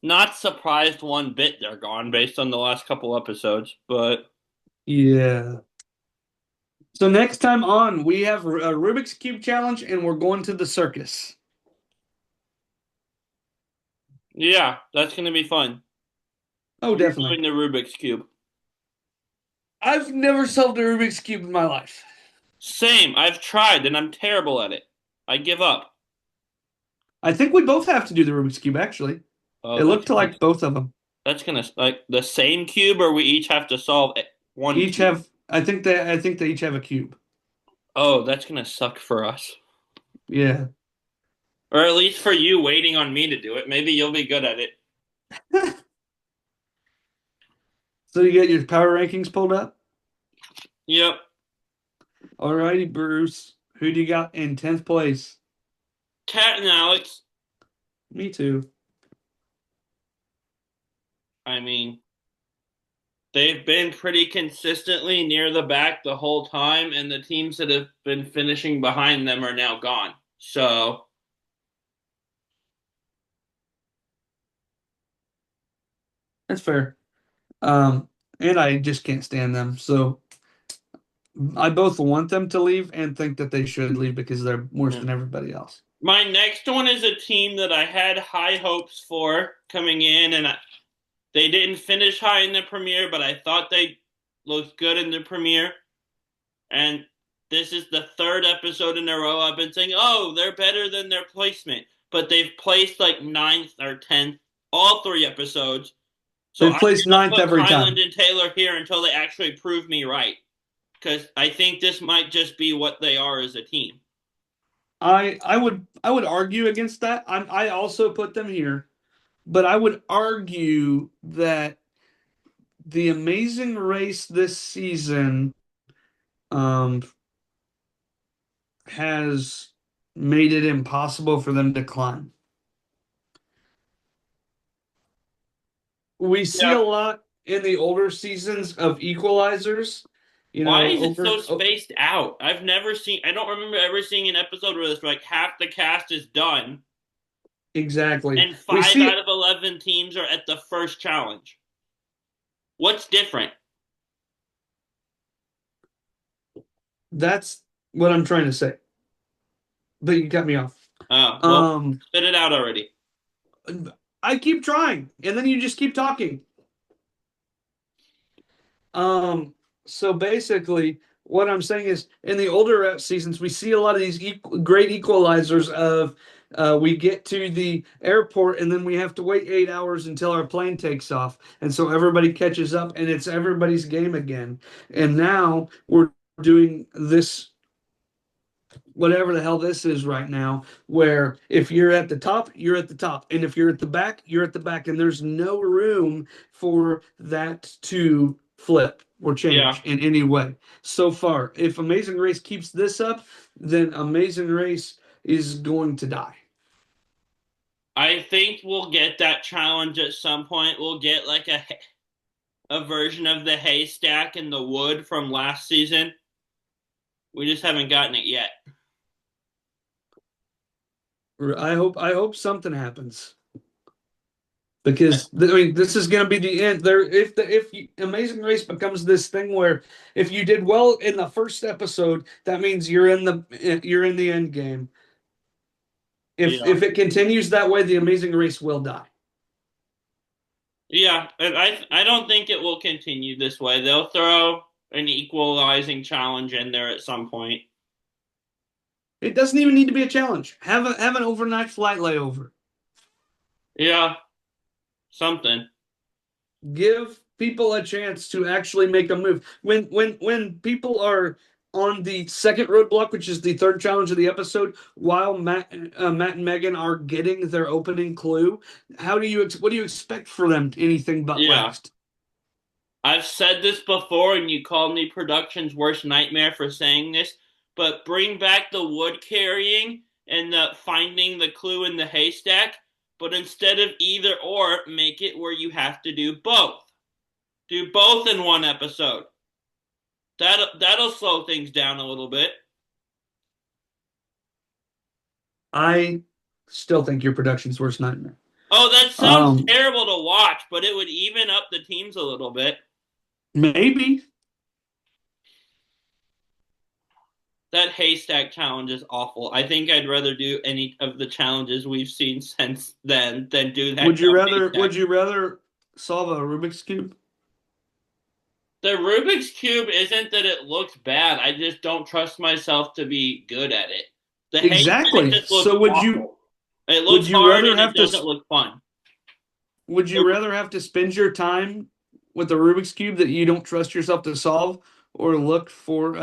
Not surprised one bit they're gone based on the last couple episodes, but Yeah. So next time on, we have a Rubik's Cube challenge, and we're going to the circus. yeah, that's gonna be fun. Oh, You're definitely. doing the Rubik's Cube. I've never solved a Rubik's Cube in my life. Same. I've tried and I'm terrible at it. I give up. I think we both have to do the Rubik's Cube, actually. Oh, It looked like both of them. that's gonna like the same cube, or we each have to solve one Each cube. have, I think they each have a cube. Oh, that's gonna suck for us. Yeah. Or at least for you waiting on me to do it. Maybe you'll be good at it. So you get your power rankings pulled up? Yep. Alrighty, Bruce. Who do you got in 10th place? Cat and Alex. Me too. I mean, they've been pretty consistently near the back the whole time, and the teams that have been finishing behind them are now gone. So, That's fair. And I just can't stand them. So I both want them to leave and think that they should leave because they're worse yeah. than everybody else. My next one is a team that I had high hopes for coming in, and they didn't finish high in the premiere, but I thought they looked good in the premiere. And this is the third episode in a row I've been saying, oh, they're better than their placement. But they've placed like ninth or 10th all three episodes. So They've I'm placed going to ninth put every Highland time. and Taylor here until they actually prove me right. Because I think this might just be what they are as a team. I would argue against that. I also put them here, but I would argue that the Amazing Race this season um has made it impossible for them to climb. We see a Yeah. lot in the older seasons of equalizers, Why is it over so spaced out? I don't remember ever seeing an episode where this like half the cast is done exactly. and We five see out it. of 11 teams are at the first challenge. What's different? That's what I'm trying to say. But you cut me off. Oh, well, Um, spit it out already. I keep trying, and then you just keep talking. Um, so basically, what I'm saying is, in the older seasons, we see a lot of these great equalizers of we get to the airport and then we have to wait 8 hours until our plane takes off, and so everybody catches up and it's everybody's game again. And now we're doing this whatever the hell this is right now, where if you're at the top, you're at the top, and if you're at the back, you're at the back, and there's no room for that to flip or Yeah. change in any way. So far, if Amazing Race keeps this up, then Amazing Race is going to die. I think we'll get that challenge at some point. We'll get like a version of the haystack and the wood from last season. We just haven't gotten it yet. I hope something happens. Because I mean, this is going to be the end. There, if Amazing Race becomes this thing where if you did well in the first episode, that means you're in the end game. Yeah. If it continues that way, the Amazing Race will die. Yeah, and I don't think it will continue this way. They'll throw an equalizing challenge in there at some point. It doesn't even need to be a challenge. Have an overnight flight layover. Yeah, something. Give people a chance to actually make a move. When people are on the second roadblock, which is the third challenge of the episode, while Matt and Megan are getting their opening clue, what do you expect for them? Anything but Yeah. last. I've said this before, and you called me production's worst nightmare for saying this, but bring back the wood carrying and the finding the clue in the haystack, but instead of either or, make it where you have to do both. Do both in one episode. That'll slow things down a little bit. I still think your production's worst nightmare. Oh, that sounds Um, terrible to watch, but it would even up the teams a little bit. maybe. That haystack challenge is awful. I think I'd rather do any of the challenges we've seen since then than do that dumb Would haystack. you rather solve a Rubik's Cube? The Rubik's Cube isn't that it looks bad. I just don't trust myself to be good at it. The haystack Exactly. just looks awful. It Would looks you hard rather and it have to doesn't look fun. would you rather have to spend your time with a Rubik's Cube that you don't trust yourself to solve or look for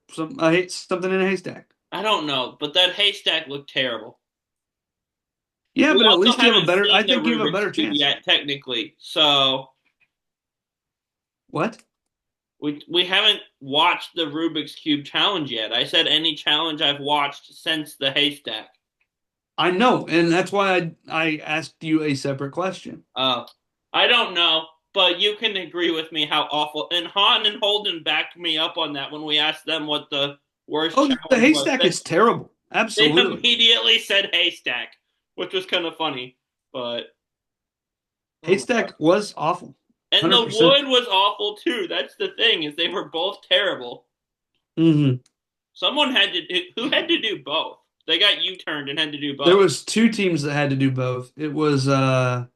something in a haystack? I don't know, but that haystack looked terrible. Yeah, We but at also least you have a haven't better I seen the think you have a Rubik's better Cube chance. yet, technically. So What? we haven't watched the Rubik's Cube challenge yet. I said any challenge I've watched since the haystack. I know, and that's why I asked you a separate question. Uh, I don't know, but you can agree with me how awful. And Hahn and Holden backed me up on that when we asked them what the worst Oh, the challenge was. haystack is terrible. They Absolutely. immediately said haystack, which was kind of funny. But oh my god. Haystack was awful. And the 100%. wood was awful too. That's the thing, is they were both terrible. Hmm. Someone had to do who had to do both. They got U-turned and had to do There both. was two teams that had to do both. It was I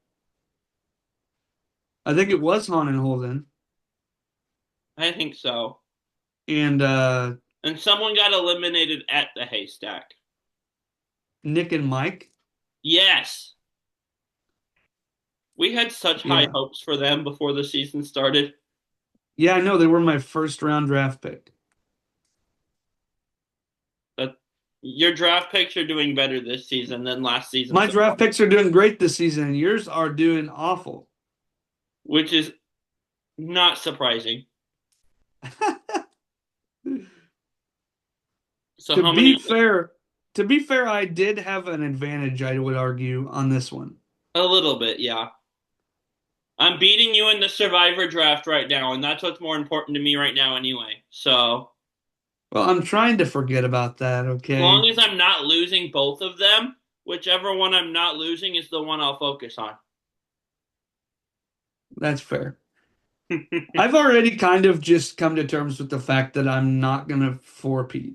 think it was Han and Holden I think so. and And someone got eliminated at the haystack. Nick and Mike. Yes. We had such high Yeah. hopes for them before the season started. Yeah, I know they were my first round draft pick. That your draft picks are doing better this season than last season My so far, draft picks are doing great this season, and yours are doing awful. which is not surprising. So To how be many? fair, to be fair, I did have an advantage, I would argue, on this one. A little bit, yeah. I'm beating you in the Survivor draft right now, and that's what's more important to me right now anyway. So Well, I'm trying to forget about that, as okay? long as I'm not losing both of them, whichever one I'm not losing is the one I'll focus on. That's fair. I've already kind of just come to terms with the fact that I'm not gonna four-peat.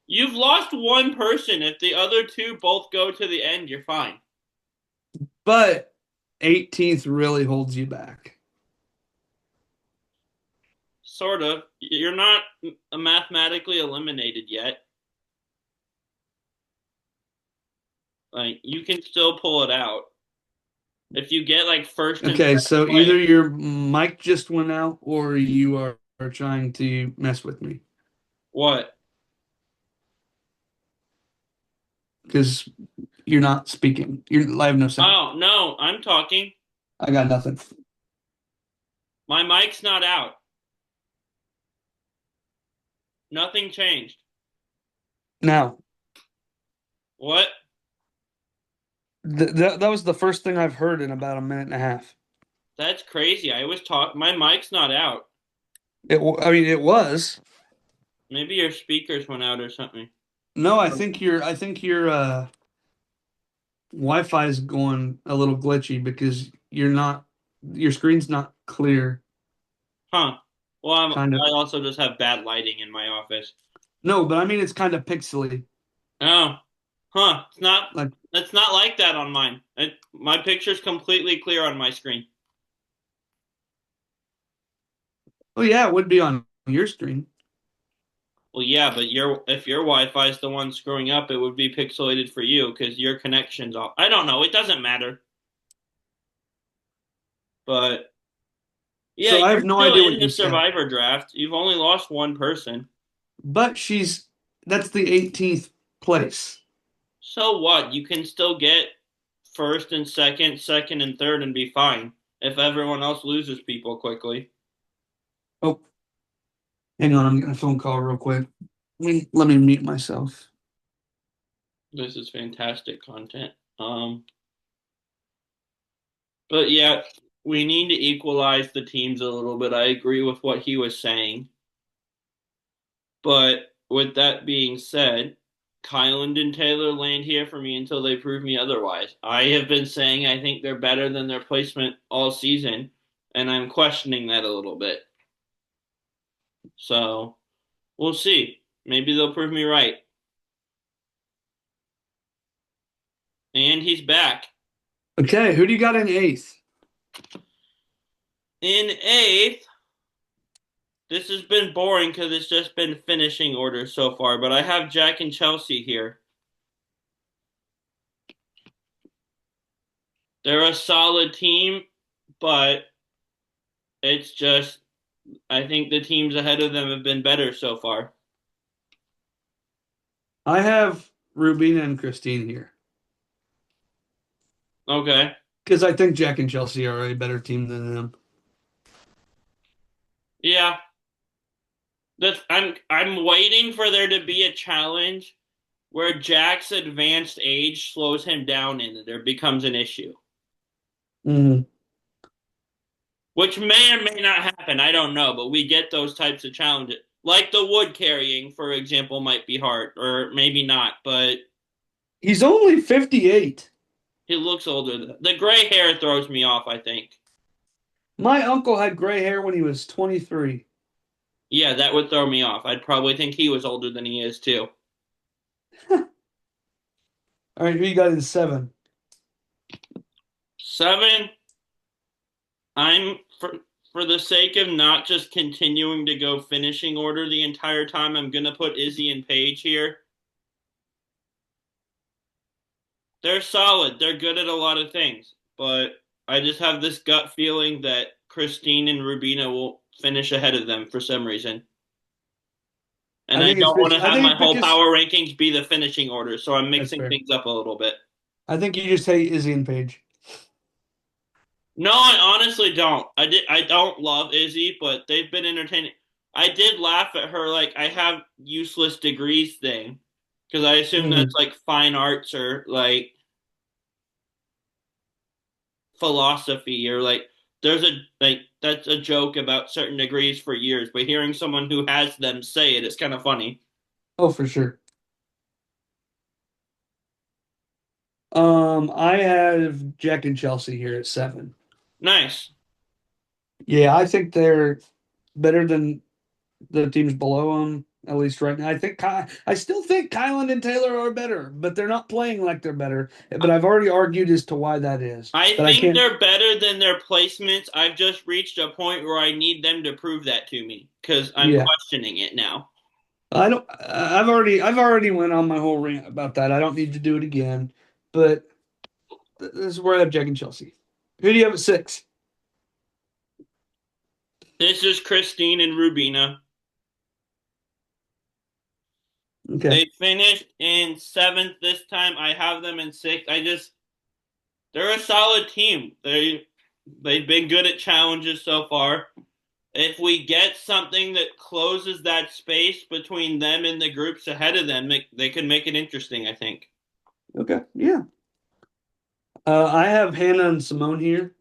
You've lost one person. If the other two both go to the end, you're fine. But 18th really holds you back. Sort of. You're not mathematically eliminated yet. Like you can still pull it out. If you get like first and Okay, second so place. either your mic just went out or you are trying to mess with me What? because you're not speaking. I have no sound. Oh, no, I'm talking. I got nothing. My mic's not out. Nothing changed. Now, What? that was the first thing I've heard in about a minute and a half. That's crazy. I was talk my mic's not out. I mean, it was. Maybe your speakers went out or something. No, I think your Wi-Fi is going a little glitchy because your screen's not clear. Huh. Well, Kind of. I also just have bad lighting in my office. No, but I mean it's kind of pixely. Oh. Huh. Like, It's not like that on mine. My picture's completely clear on my screen. oh yeah, it would be on your screen. Well, yeah, but if your Wi-Fi is the one screwing up, it would be pixelated for you because your connection's off. I don't know. It doesn't matter. But yeah, So I you're have no still idea what in you the said. Survivor draft. You've only lost one person. But that's the 18th place. So what? You can still get first and second, second and third, and be fine if everyone else loses people quickly. Oh, hang on, I'm getting a phone call real quick. Let me mute myself. This is fantastic content. But yeah, we need to equalize the teams a little bit. I agree with what he was saying. But with that being said, Kyland and Taylor land here for me until they prove me otherwise. I have been saying I think they're better than their placement all season, and I'm questioning that a little bit. So we'll see. Maybe they'll prove me right. And he's back. Okay, who do you got in eighth? In eighth, this has been boring because it's just been finishing order so far, but I have Jack and Chelsea here. They're a solid team, but it's just I think the teams ahead of them have been better so far. I have Rubina and Christine here Okay. because I think Jack and Chelsea are a better team than them. Yeah. I'm waiting for there to be a challenge where Jack's advanced age slows him down and it or becomes an issue. Mhm. Which may or may not happen, I don't know, but we get those types of challenges. Like the wood carrying, for example, might be hard, or maybe not, but He's only 58. he looks older. The gray hair throws me off, I think. My uncle had gray hair when he was 23. Yeah, that would throw me off. I'd probably think he was older than he is too. All right, who you got in seven? Seven, I'm for the sake of not just continuing to go finishing order the entire time, I'm gonna put Izzy and Paige here. They're solid. They're good at a lot of things, but I just have this gut feeling that Christine and Rubina will finish ahead of them for some reason. And I I think it's don't want to I have think my it's whole because power rankings be the finishing order, so I'm that's mixing fair. things up a little bit. I think you just hate Izzy and Paige. No, I honestly don't. I don't love Izzy, but they've been entertaining. I did laugh at her like I have useless degrees thing because I assume that's Mhm. like fine arts or like philosophy or like there's a like that's a joke about certain degrees for years, but hearing someone who has them say it is kind of funny. Oh, for sure. I have Jack and Chelsea here at seven. Nice. Yeah, I think they're better than the teams below them, at least right now. I still think Kylan and Taylor are better, but they're not playing like they're better. But I've already argued as to why that is. I But I think can't. they're better than their placements. I've just reached a point where I need them to prove that to me because I'm Yeah, questioning it now. I don't. I've already went on my whole rant about that. I don't need to do it again. But this is where I have Jack and Chelsea. Who do you have at six? This is Christine and Rubina. Okay. They finished in seventh this time. I have them in sixth. They're a solid team. They've been good at challenges so far. If we get something that closes that space between them and the groups ahead of them, they could make it interesting, I think. Okay. Yeah. I have Hannah and Simone here.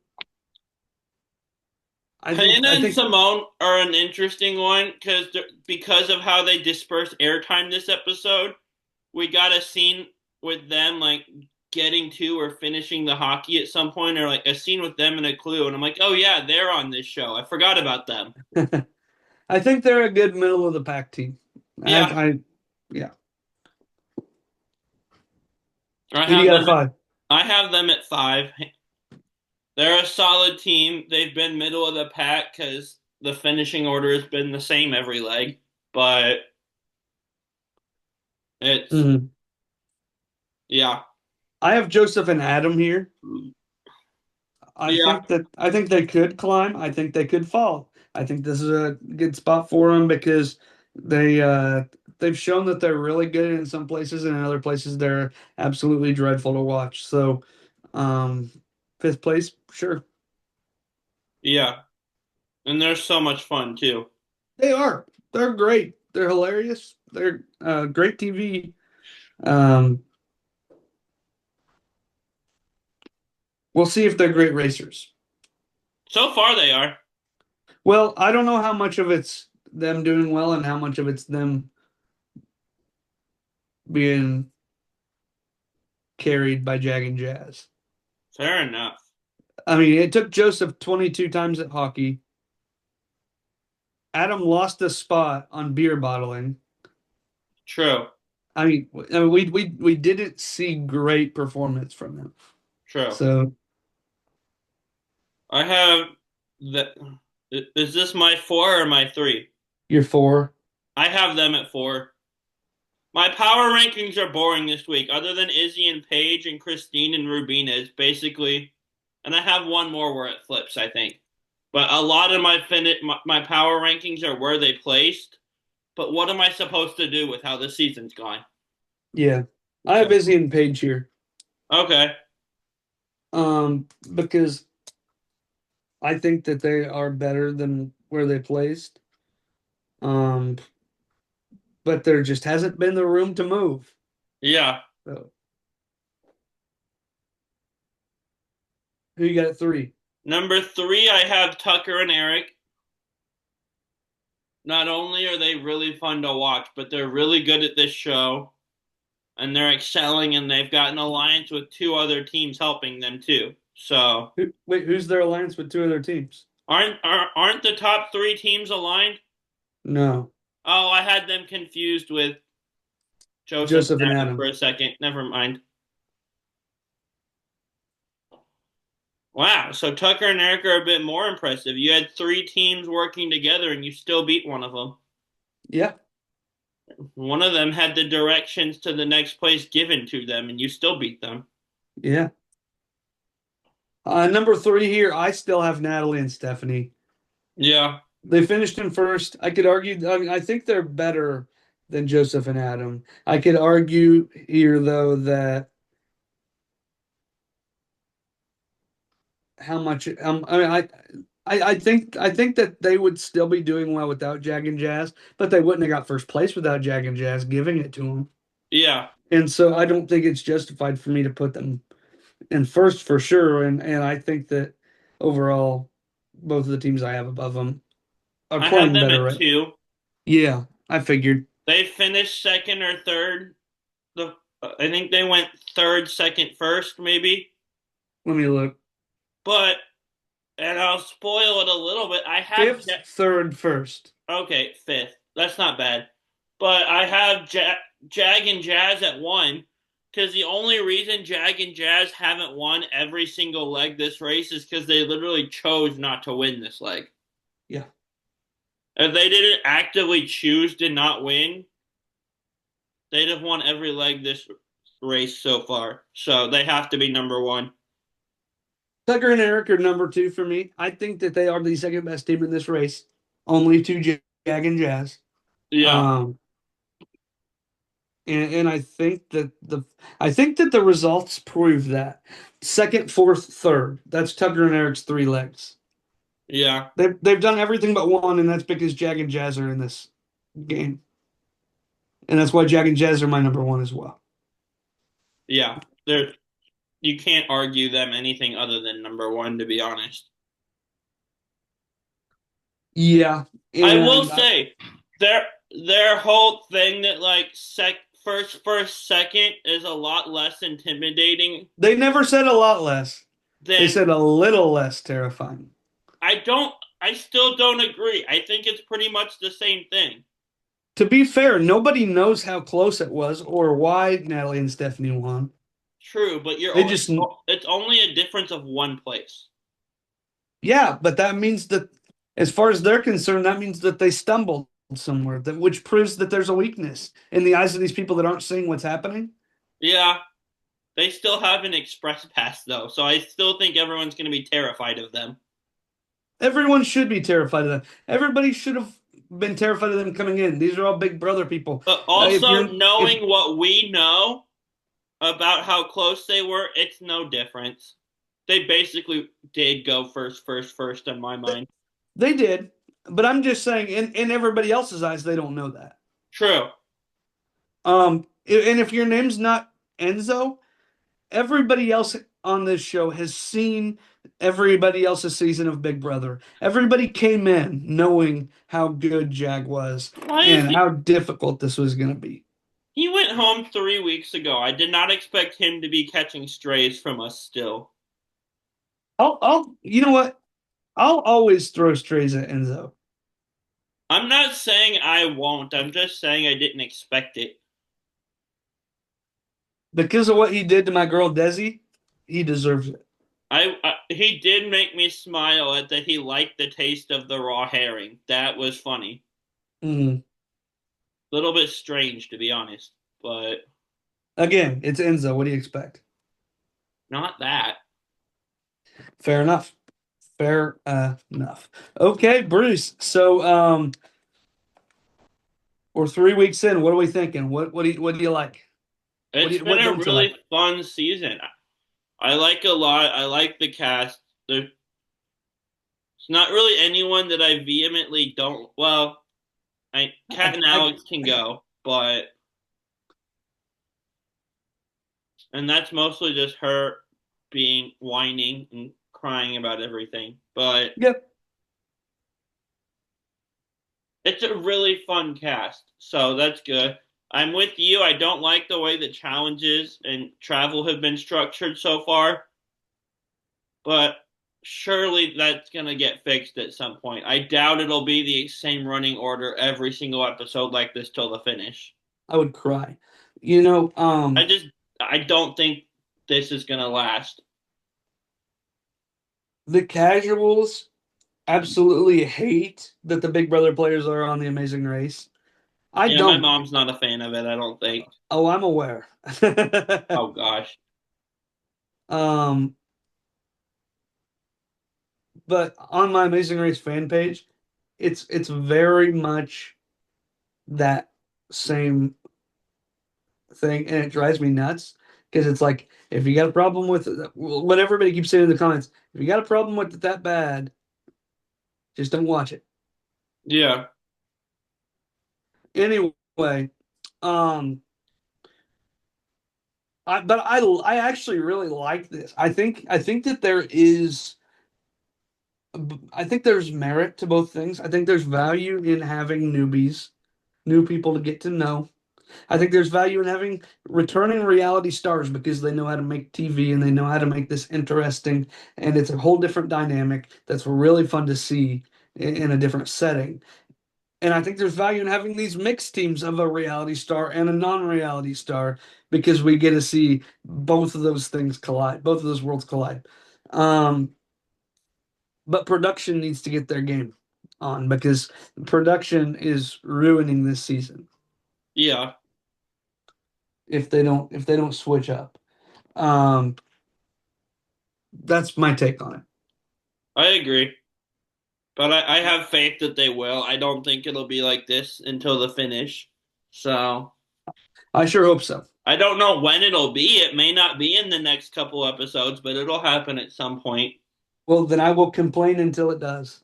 I think. Hannah I and think. Simone are an interesting one because of how they disperse airtime this episode. We got a scene with them like getting to or finishing the hockey at some point, or like a scene with them and a clue, and I'm like, oh yeah, they're on this show. I forgot about them. I think they're a good middle of the pack team. I have. Yeah, Yeah. I Who do you have got them. at five? I have them at five. They're a solid team. They've been middle of the pack because the finishing order has been the same every leg, but It's Mhm. yeah. I have Joseph and Adam here. Yeah. I think they could climb. I think they could fall. I think this is a good spot for them because they they've shown that they're really good in some places and in other places they're absolutely dreadful to watch. So, um, fifth place, sure. Yeah. And they're so much fun too. They are. They're great. They're hilarious. They're great TV. Um, we'll see if they're great racers. So far they are. Well, I don't know how much of it's them doing well and how much of it's them being carried by Jag and Jazz. Fair enough. I mean, it took Joseph 22 times at hockey. Adam lost a spot on beer bottling. True. We didn't see great performance from him. True. So I have the is this my four or my three? you're four. I have them at four. My power rankings are boring this week. Other than Izzy and Paige and Christine and Rubina, it's basically, and I have one more where it flips, I think. But a lot of my power rankings are where they placed. But what am I supposed to do with how the season's gone? Yeah. I So have Izzy and Paige here. okay, Because I think that they are better than where they placed. Um, but there just hasn't been the room to move. yeah. So who you got at three? Number three, I have Tucker and Eric. Not only are they really fun to watch, but they're really good at this show, and they're excelling, and they've got an alliance with two other teams helping them too. So Wait, who's their alliance with two other teams? aren't the top three teams aligned? No, Oh, I had them confused with Joseph Joseph and and Adam for Adam. a second. Never mind. Wow, so Tucker and Eric are a bit more impressive. You had three teams working together, and you still beat one of them. Yeah, One of them had the directions to the next place given to them, and you still beat them. yeah. Number three here, I still have Natalie and Stephanie. Yeah, They finished in first. I could argue, I mean, I think they're better than Joseph and Adam. I could argue here, though, that how much, I think that they would still be doing well without Jag and Jazz, but they wouldn't have got first place without Jag and Jazz giving it to them. yeah. And so I don't think it's justified for me to put them in first for sure. And I think that overall, both of the teams I have above them are I had playing them better, at right? two. Yeah, I figured. They finished second or third. The I think they went third, second, first, maybe. Let me look. But and I'll spoil it a little bit. I have Fifth, third, first. okay, fifth. That's not bad. But I have Jag and Jazz at one because the only reason Jag and Jazz haven't won every single leg this race is because they literally chose not to win this leg. Yeah. If they didn't actively choose to not win, they'd have won every leg this race so far. So they have to be number one. Tucker and Eric are number two for me. I think that they are the second best team in this race. Only two Jag and Jazz. Yeah, Um, and I think that the results prove that. Second, fourth, third. That's Tucker and Eric's three legs. yeah, They've done everything but one, and that's because Jag and Jazz are in this game. And that's why Jag and Jazz are my number one as well. yeah. They're you can't argue them anything other than number one, to be honest. Yeah. I will And say their whole thing that like first, second is a lot less intimidating they never said a lot less. They than said a little less terrifying. I don't I still don't agree. I think it's pretty much the same thing. To be fair, nobody knows how close it was or why Natalie and Stephanie won. True, but They just, it's only a difference of one place. yeah, but that means that as far as they're concerned, that means that they stumbled. somewhere, which proves that there's a weakness in the eyes of these people that aren't seeing what's happening. Yeah, they still have an express pass though, so I still think everyone's going to be terrified of them. Everyone should be terrified of them. Everybody should have been terrified of them coming in. These are all Big Brother people. But If also you're if knowing what we know about how close they were, it's no difference. They basically did go first in my mind. they did, but I'm just saying, in everybody else's eyes, they don't know that. True. And if your name's not Enzo, everybody else on this show has seen everybody else's season of Big Brother. Everybody came in knowing how good Jag was Why is and how difficult this was going to be. he went home 3 weeks ago? I did not expect him to be catching strays from us still. You know what? I'll always throw strays at Enzo I'm not saying I won't. I'm just saying I didn't expect it. because of what he did to my girl Desi. He deserves it. He did make me smile at that he liked the taste of the raw herring. That was funny. Mhm. A little bit strange to be honest, but Again, it's Enzo. What do you expect? not that. Fair enough. Fair enough. Okay, Bruce. So we're 3 weeks in. What are we thinking? What do you like? It's been What a don't you like? really fun season. I like a lot. I like the cast. There's not really anyone that I vehemently don't. Well, Kat and Alex can I got go, and that's mostly just her being whining and crying about everything. But yep. it's a really fun cast, so that's good. I'm with you. I don't like the way the challenges and travel have been structured so far, but surely that's going to get fixed at some point. I doubt it'll be the same running order every single episode like this till the finish. I would cry. You know, I just I don't think this is going to last. the casuals absolutely hate that the Big Brother players are on the Amazing Race. I Yeah, my don't. mom's not a fan of it, I don't think. Oh, I'm aware. Oh gosh. um, but on my Amazing Race fan page, it's very much that same thing, and it drives me nuts because it's like if you got a problem with what everybody keeps saying in the comments, if you got a problem with it that bad, just don't watch it. Yeah. Anyway, um, I actually really like this. I think that I think there's merit to both things. I think there's value in having newbies, new people to get to know. I think there's value in having returning reality stars because they know how to make TV and they know how to make this interesting, and it's a whole different dynamic that's really fun to see in a different setting. And I think there's value in having these mixed teams of a reality star and a non-reality star because we get to see both of those things collide, both of those worlds collide. Um, but production needs to get their game on because production is ruining this season Yeah. if they don't switch up. Um, that's my take on it. I agree. But I have faith that they will. I don't think it'll be like this until the finish. So I sure hope so. I don't know when it'll be. It may not be in the next couple episodes, but it'll happen at some point. Well, then I will complain until it does.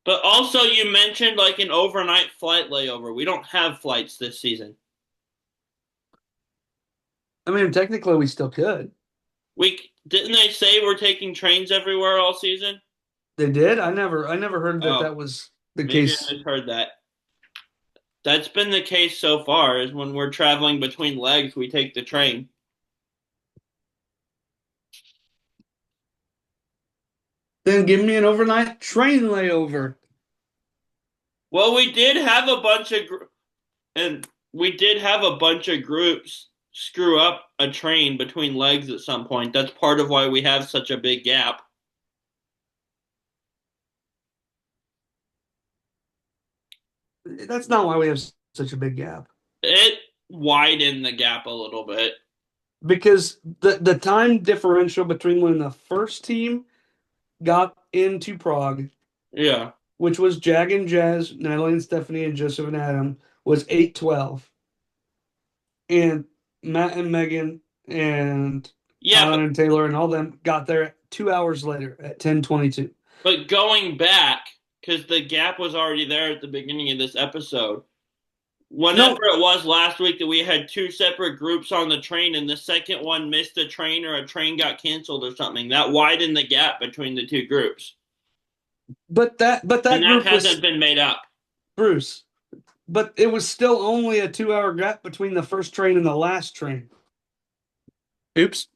But also, you mentioned like an overnight flight layover. We don't have flights this season. I mean, technically, we still could. We didn't they say we're taking trains everywhere all season? They did. I never heard that Oh, that was the maybe I case. misheard that. That's been the case so far. Is when we're traveling between legs, we take the train. Then give me an overnight train layover. Well, we did have a bunch of and we did have a bunch of groups screw up a train between legs at some point. That's part of why we have such a big gap. That's not why we have such a big gap. It widened the gap a little bit. Because the time differential between when the first team got into Prague, Yeah. which was Jag and Jazz, Natalie and Stephanie, and Joseph and Adam, was 8-12. And Matt and Megan and Yeah, Alan and Taylor and all them got there 2 hours later at 10:22. but going back, because the gap was already there at the beginning of this episode. Whenever No, it was last week that we had two separate groups on the train and the second one missed a train or a train got canceled or something, that widened the gap between the two groups. but that And that group hasn't was been made up. Bruce. But it was still only a 2 hour gap between the first train and the last train. Oops.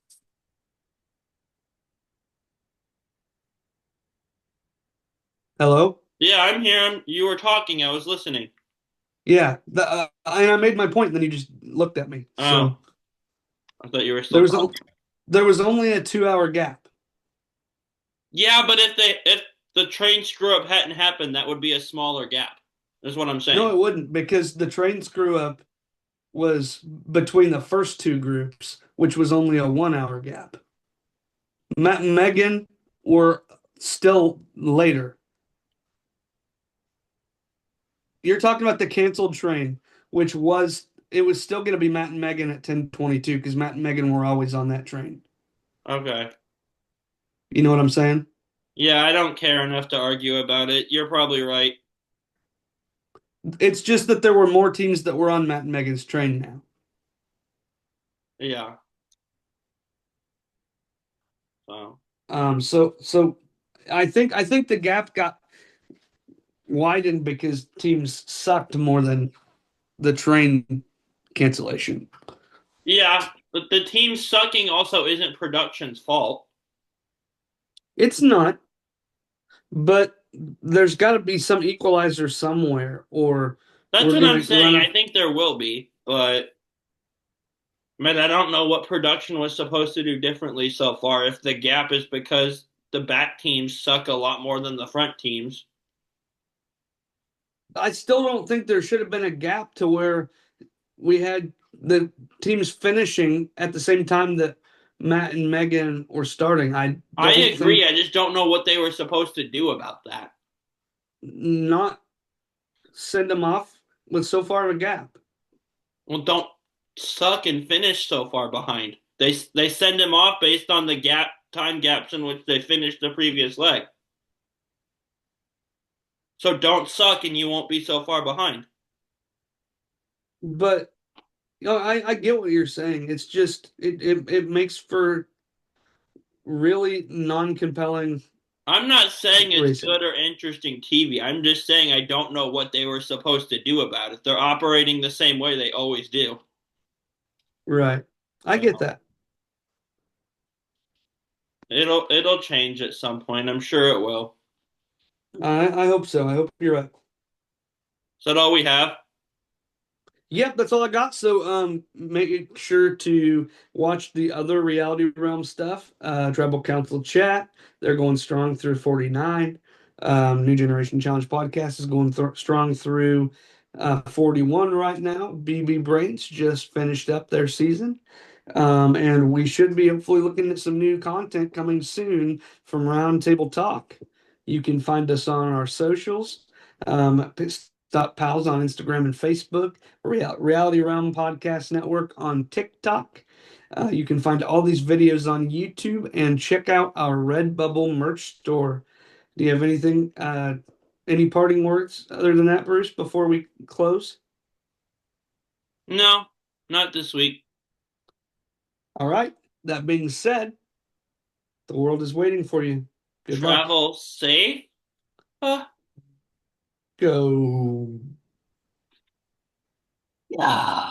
Hello? Yeah, I'm here. You were talking. I was listening. Yeah, and I made my point, and then you just looked at me. Oh, So I thought you were there still was talking. there was only a 2 hour gap. Yeah, but if the train screw up hadn't happened, that would be a smaller gap. Is what I'm No, saying. it wouldn't because the train screw up was between the first two groups, which was only a 1 hour gap. Matt and Megan were still later. You're talking about the canceled train, which was it was still going to be Matt and Megan at 10:22 because Matt and Megan were always on that train. Okay. You know what I'm saying? Yeah, I don't care enough to argue about it. You're probably right. It's just that there were more teams that were on Matt and Megan's train now. Yeah. So. So I think the gap got widened because teams sucked more than the train cancellation. Yeah, but the team sucking also isn't production's fault. It's not, but there's got to be some equalizer somewhere, or That's we're what I'm gonna saying. run I a. think there will be, but man, I don't know what production was supposed to do differently so far. If the gap is because the back teams suck a lot more than the front teams. I still don't think there should have been a gap to where we had the teams finishing at the same time that Matt and Megan were starting. I I don't think agree. I just don't know what they were supposed to do about that. not send them off with so far of a gap. Well, don't suck and finish so far behind. They send him off based on the time gaps in which they finished the previous leg. So don't suck and you won't be so far behind. But I get what you're saying. It's just it makes for really non-compelling I'm not saying it's racing. good or interesting TV. I'm just saying I don't know what they were supposed to do about it. They're operating the same way they always do. Right. I So get that. it'll change at some point. I'm sure it will. I hope so. I hope you're right. Is that all we have? Yep, that's all I got. So make sure to watch the other Reality Realm stuff. Tribal Council Chat. They're going strong through 49. New Generation Challenge Podcast is going strong through 41 right now. BB Brains just finished up their season. And we should be hopefully looking at some new content coming soon from Roundtable Talk. You can find us on our socials, Pitstop Pals on Instagram and Facebook, Reality Realm Podcast Network on TikTok. You can find all these videos on YouTube and check out our Redbubble merch store. Do you have any parting words other than that, Bruce, before we close? No, not this week. All right. That being said, the world is waiting for you. Good luck. Travel safe. Go. Yeah.